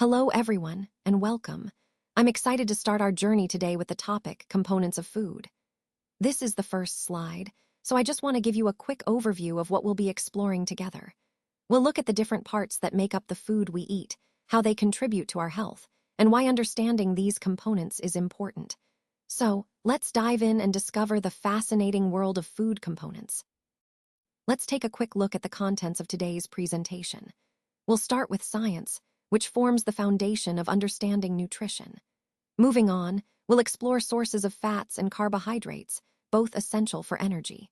Hello, everyone, and welcome. I'm excited to start our journey today with the topic, components of food. This is the first slide, so I just want to give you a quick overview of what we'll be exploring together. We'll look at the different parts that make up the food we eat, how they contribute to our health, and why understanding these components is important. So, let's dive in and discover the fascinating world of food components. Let's take a quick look at the contents of today's presentation. We'll start with science, which forms the foundation of understanding nutrition. Moving on, we'll explore sources of fats and carbohydrates, both essential for energy.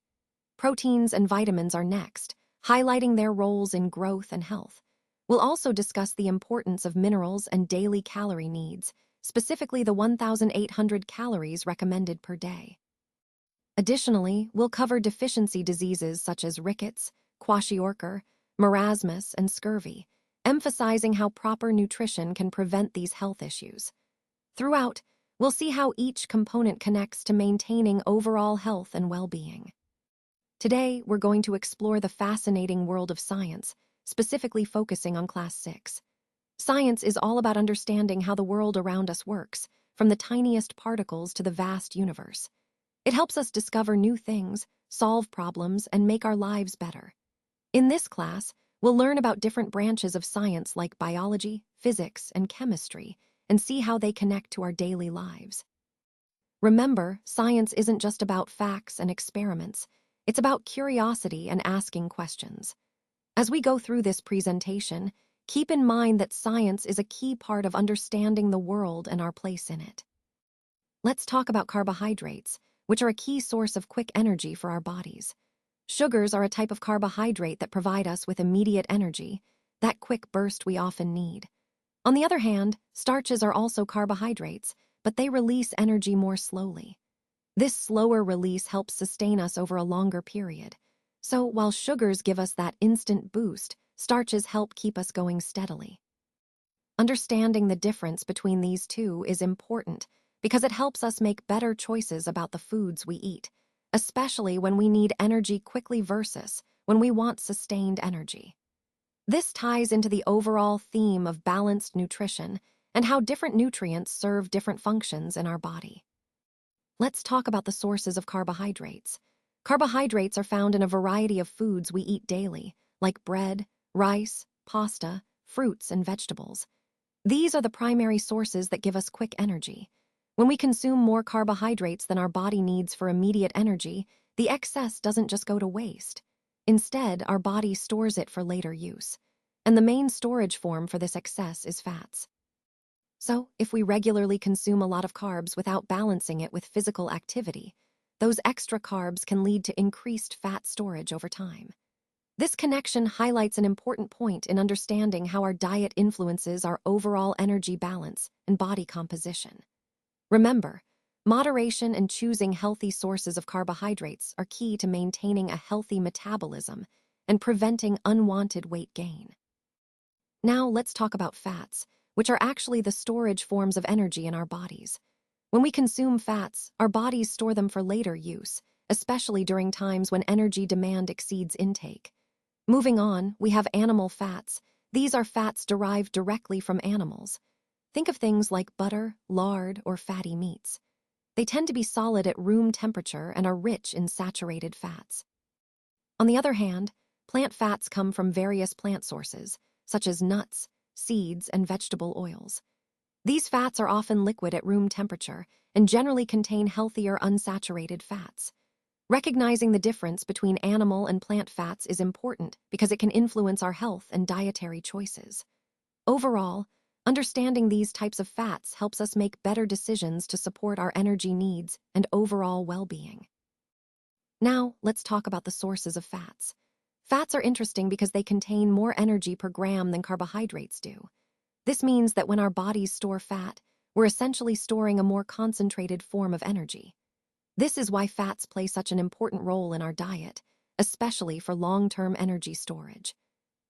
Proteins and vitamins are next, highlighting their roles in growth and health. We'll also discuss the importance of minerals and daily calorie needs, specifically the 1,800 calories recommended per day. Additionally, we'll cover deficiency diseases such as rickets, kwashiorkor, marasmus, and scurvy, emphasizing how proper nutrition can prevent these health issues. Throughout, we'll see how each component connects to maintaining overall health and well-being. Today, we're going to explore the fascinating world of science, specifically focusing on Class 6. Science is all about understanding how the world around us works, from the tiniest particles to the vast universe. It helps us discover new things, solve problems, and make our lives better. In this class, we'll learn about different branches of science like biology, physics, and chemistry, and see how they connect to our daily lives. Remember, science isn't just about facts and experiments. It's about curiosity and asking questions. As we go through this presentation, keep in mind that science is a key part of understanding the world and our place in it. Let's talk about carbohydrates, which are a key source of quick energy for our bodies. Sugars are a type of carbohydrate that provide us with immediate energy, that quick burst we often need. On the other hand, starches are also carbohydrates, but they release energy more slowly. This slower release helps sustain us over a longer period. So while sugars give us that instant boost, starches help keep us going steadily. Understanding the difference between these two is important because it helps us make better choices about the foods we eat, especially when we need energy quickly versus when we want sustained energy. This ties into the overall theme of balanced nutrition and how different nutrients serve different functions in our body. Let's talk about the sources of carbohydrates. Carbohydrates are found in a variety of foods we eat daily, like bread, rice, pasta, fruits, and vegetables. These are the primary sources that give us quick energy. When we consume more carbohydrates than our body needs for immediate energy, the excess doesn't just go to waste. Instead, our body stores it for later use. And the main storage form for this excess is fats. So, if we regularly consume a lot of carbs without balancing it with physical activity, those extra carbs can lead to increased fat storage over time. This connection highlights an important point in understanding how our diet influences our overall energy balance and body composition. Remember, moderation and choosing healthy sources of carbohydrates are key to maintaining a healthy metabolism and preventing unwanted weight gain. Now let's talk about fats, which are actually the storage forms of energy in our bodies. When we consume fats, our bodies store them for later use, especially during times when energy demand exceeds intake. Moving on, we have animal fats. These are fats derived directly from animals. Think of things like butter, lard, or fatty meats. They tend to be solid at room temperature and are rich in saturated fats. On the other hand, plant fats come from various plant sources, such as nuts, seeds, and vegetable oils. These fats are often liquid at room temperature and generally contain healthier unsaturated fats. Recognizing the difference between animal and plant fats is important because it can influence our health and dietary choices. Overall, understanding these types of fats helps us make better decisions to support our energy needs and overall well-being. Now, let's talk about the sources of fats. Fats are interesting because they contain more energy per gram than carbohydrates do. This means that when our bodies store fat, we're essentially storing a more concentrated form of energy. This is why fats play such an important role in our diet, especially for long-term energy storage.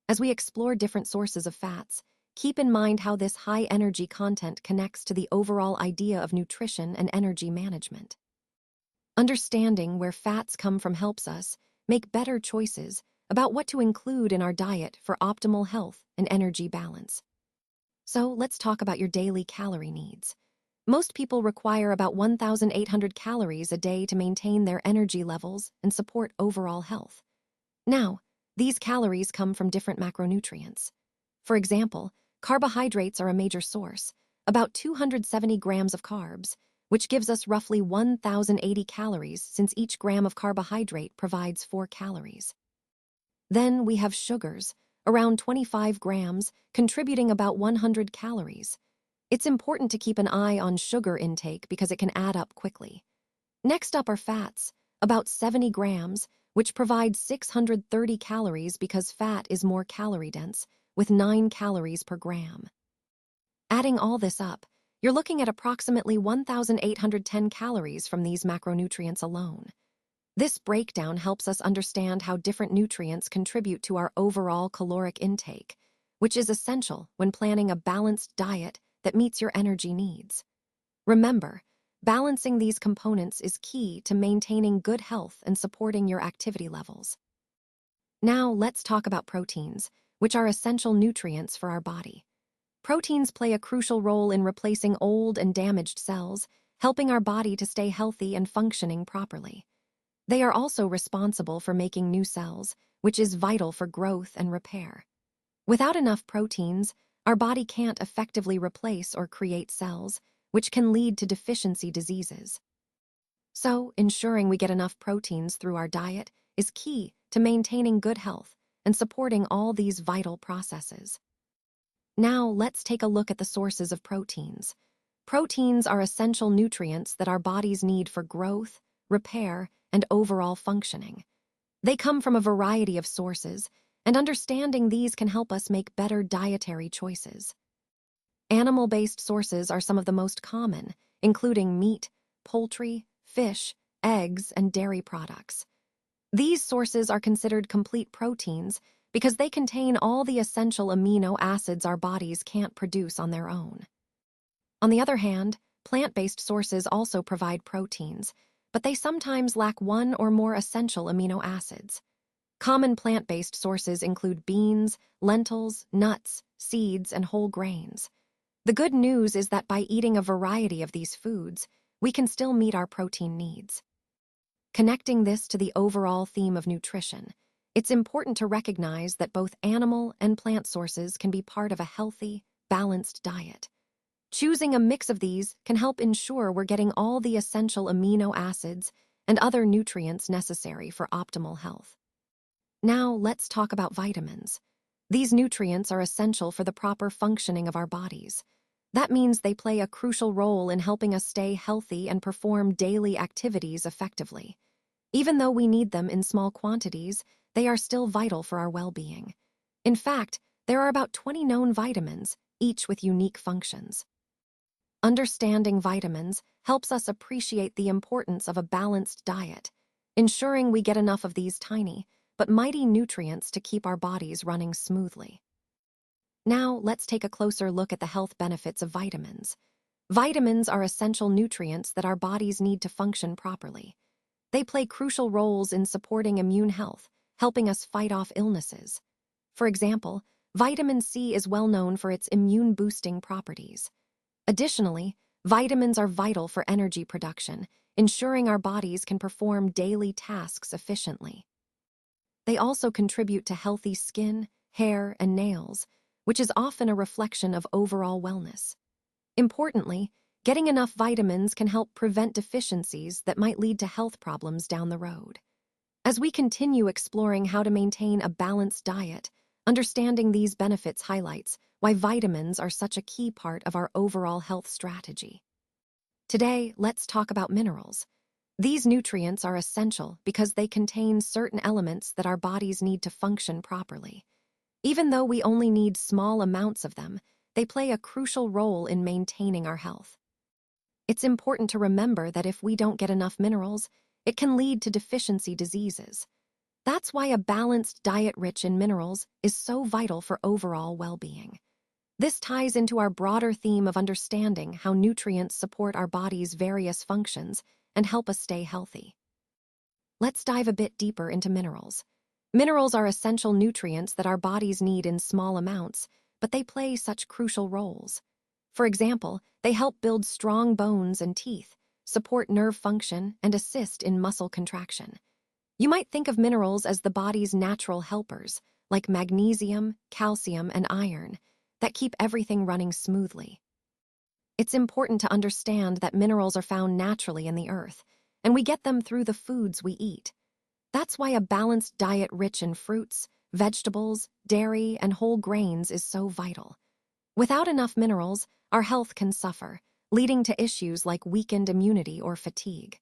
As we explore different sources of fats, keep in mind how this high-energy content connects to the overall idea of nutrition and energy management. Understanding where fats come from helps us make better choices about what to include in our diet for optimal health and energy balance. So let's talk about your daily calorie needs. Most people require about 1,800 calories a day to maintain their energy levels and support overall health. Now, these calories come from different macronutrients. For example, carbohydrates are a major source, about 270 grams of carbs, which gives us roughly 1,080 calories since each gram of carbohydrate provides 4 calories. Then we have sugars, around 25 grams, contributing about 100 calories. It's important to keep an eye on sugar intake because it can add up quickly. Next up are fats, about 70 grams, which provide 630 calories because fat is more calorie-dense, with 9 calories per gram. Adding all this up, you're looking at approximately 1,810 calories from these macronutrients alone. This breakdown helps us understand how different nutrients contribute to our overall caloric intake, which is essential when planning a balanced diet that meets your energy needs. Remember, balancing these components is key to maintaining good health and supporting your activity levels. Now let's talk about proteins, which are essential nutrients for our body. Proteins play a crucial role in replacing old and damaged cells, helping our body to stay healthy and functioning properly. They are also responsible for making new cells, which is vital for growth and repair. Without enough proteins, our body can't effectively replace or create cells, which can lead to deficiency diseases. So, ensuring we get enough proteins through our diet is key to maintaining good health and supporting all these vital processes. Now, let's take a look at the sources of proteins. Proteins are essential nutrients that our bodies need for growth, repair, and overall functioning. They come from a variety of sources, and understanding these can help us make better dietary choices. Animal-based sources are some of the most common, including meat, poultry, fish, eggs, and dairy products. These sources are considered complete proteins because they contain all the essential amino acids our bodies can't produce on their own. On the other hand, plant-based sources also provide proteins, but they sometimes lack one or more essential amino acids. Common plant-based sources include beans, lentils, nuts, seeds, and whole grains. The good news is that by eating a variety of these foods, we can still meet our protein needs. Connecting this to the overall theme of nutrition, it's important to recognize that both animal and plant sources can be part of a healthy, balanced diet. Choosing a mix of these can help ensure we're getting all the essential amino acids and other nutrients necessary for optimal health. Now, let's talk about vitamins. These nutrients are essential for the proper functioning of our bodies. That means they play a crucial role in helping us stay healthy and perform daily activities effectively. Even though we need them in small quantities, they are still vital for our well-being. In fact, there are about 20 known vitamins, each with unique functions. Understanding vitamins helps us appreciate the importance of a balanced diet, ensuring we get enough of these tiny but mighty nutrients to keep our bodies running smoothly. Now, let's take a closer look at the health benefits of vitamins. Vitamins are essential nutrients that our bodies need to function properly. They play crucial roles in supporting immune health, helping us fight off illnesses. For example, vitamin C is well known for its immune-boosting properties. Additionally, vitamins are vital for energy production, ensuring our bodies can perform daily tasks efficiently. They also contribute to healthy skin, hair, and nails, which is often a reflection of overall wellness. Importantly, getting enough vitamins can help prevent deficiencies that might lead to health problems down the road. As we continue exploring how to maintain a balanced diet, understanding these benefits highlights why vitamins are such a key part of our overall health strategy. Today, let's talk about minerals. These nutrients are essential because they contain certain elements that our bodies need to function properly. Even though we only need small amounts of them, they play a crucial role in maintaining our health. It's important to remember that if we don't get enough minerals, it can lead to deficiency diseases. That's why a balanced diet rich in minerals is so vital for overall well-being. This ties into our broader theme of understanding how nutrients support our body's various functions and help us stay healthy. Let's dive a bit deeper into minerals. Minerals are essential nutrients that our bodies need in small amounts, but they play such crucial roles. For example, they help build strong bones and teeth, support nerve function, and assist in muscle contraction. You might think of minerals as the body's natural helpers, like magnesium, calcium, and iron, that keep everything running smoothly. It's important to understand that minerals are found naturally in the earth, and we get them through the foods we eat. That's why a balanced diet rich in fruits, vegetables, dairy, and whole grains is so vital. Without enough minerals, our health can suffer, leading to issues like weakened immunity or fatigue.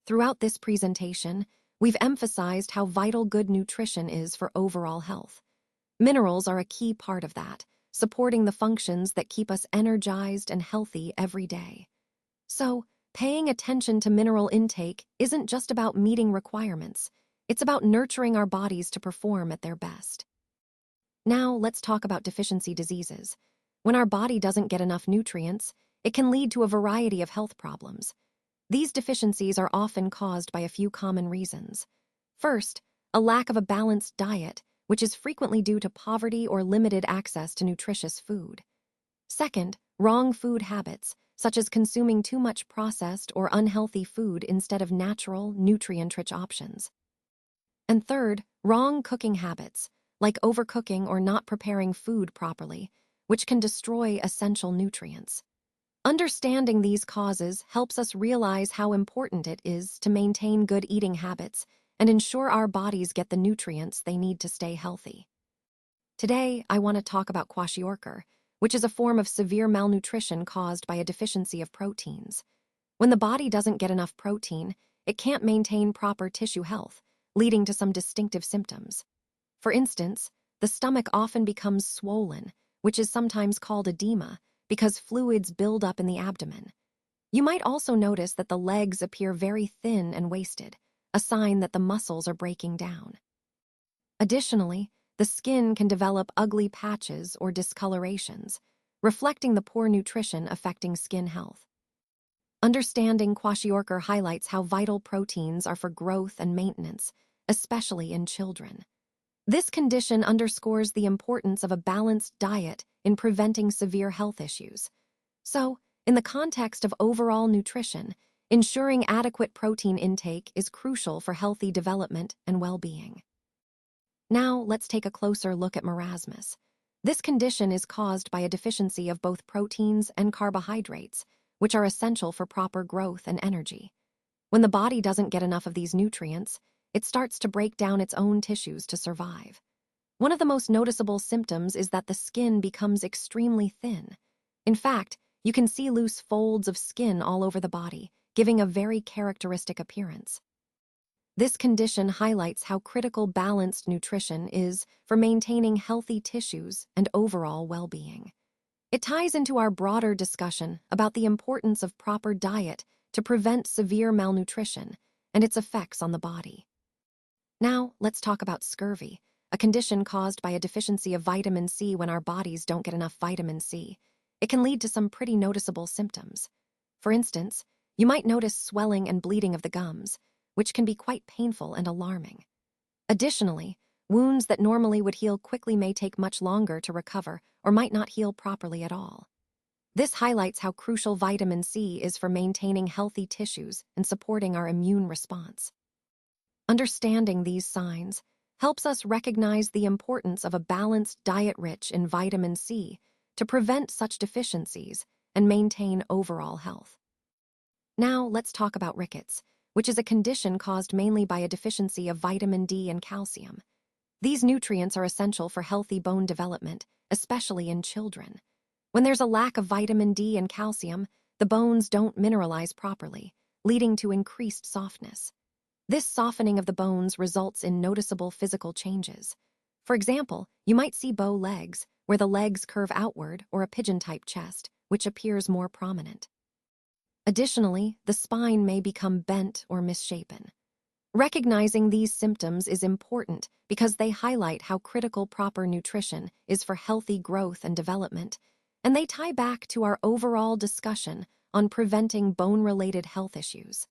Throughout this presentation, we've emphasized how vital good nutrition is for overall health. Minerals are a key part of that, supporting the functions that keep us energized and healthy every day. So, paying attention to mineral intake isn't just about meeting requirements, it's about nurturing our bodies to perform at their best. Now, let's talk about deficiency diseases. When our body doesn't get enough nutrients, it can lead to a variety of health problems. These deficiencies are often caused by a few common reasons. First, a lack of a balanced diet, which is frequently due to poverty or limited access to nutritious food. Second, wrong food habits, such as consuming too much processed or unhealthy food instead of natural, nutrient-rich options. And third, wrong cooking habits, like overcooking or not preparing food properly, which can destroy essential nutrients. Understanding these causes helps us realize how important it is to maintain good eating habits and ensure our bodies get the nutrients they need to stay healthy. Today, I want to talk about kwashiorkor, which is a form of severe malnutrition caused by a deficiency of proteins. When the body doesn't get enough protein, it can't maintain proper tissue health, leading to some distinctive symptoms. For instance, the stomach often becomes swollen, which is sometimes called edema, because fluids build up in the abdomen. You might also notice that the legs appear very thin and wasted, a sign that the muscles are breaking down. Additionally, the skin can develop ugly patches or discolorations, reflecting the poor nutrition affecting skin health. Understanding kwashiorkor highlights how vital proteins are for growth and maintenance, especially in children. This condition underscores the importance of a balanced diet in preventing severe health issues. So, in the context of overall nutrition, ensuring adequate protein intake is crucial for healthy development and well-being. Now, let's take a closer look at marasmus. This condition is caused by a deficiency of both proteins and carbohydrates, which are essential for proper growth and energy. When the body doesn't get enough of these nutrients, it starts to break down its own tissues to survive. One of the most noticeable symptoms is that the skin becomes extremely thin. In fact, you can see loose folds of skin all over the body, giving a very characteristic appearance. This condition highlights how critical balanced nutrition is for maintaining healthy tissues and overall well-being. It ties into our broader discussion about the importance of proper diet to prevent severe malnutrition and its effects on the body. Now, let's talk about scurvy, a condition caused by a deficiency of vitamin C. When our bodies don't get enough vitamin C, it can lead to some pretty noticeable symptoms. For instance, you might notice swelling and bleeding of the gums, which can be quite painful and alarming. Additionally, wounds that normally would heal quickly may take much longer to recover or might not heal properly at all. This highlights how crucial vitamin C is for maintaining healthy tissues and supporting our immune response. Understanding these signs helps us recognize the importance of a balanced diet rich in vitamin C to prevent such deficiencies and maintain overall health. Now, let's talk about rickets, which is a condition caused mainly by a deficiency of vitamin D and calcium. These nutrients are essential for healthy bone development, especially in children. When there's a lack of vitamin D and calcium, the bones don't mineralize properly, leading to increased softness. This softening of the bones results in noticeable physical changes. For example, you might see bow legs, where the legs curve outward, or a pigeon-type chest, which appears more prominent. Additionally, the spine may become bent or misshapen. Recognizing these symptoms is important because they highlight how critical proper nutrition is for healthy growth and development, and they tie back to our overall discussion on preventing bone-related health issues.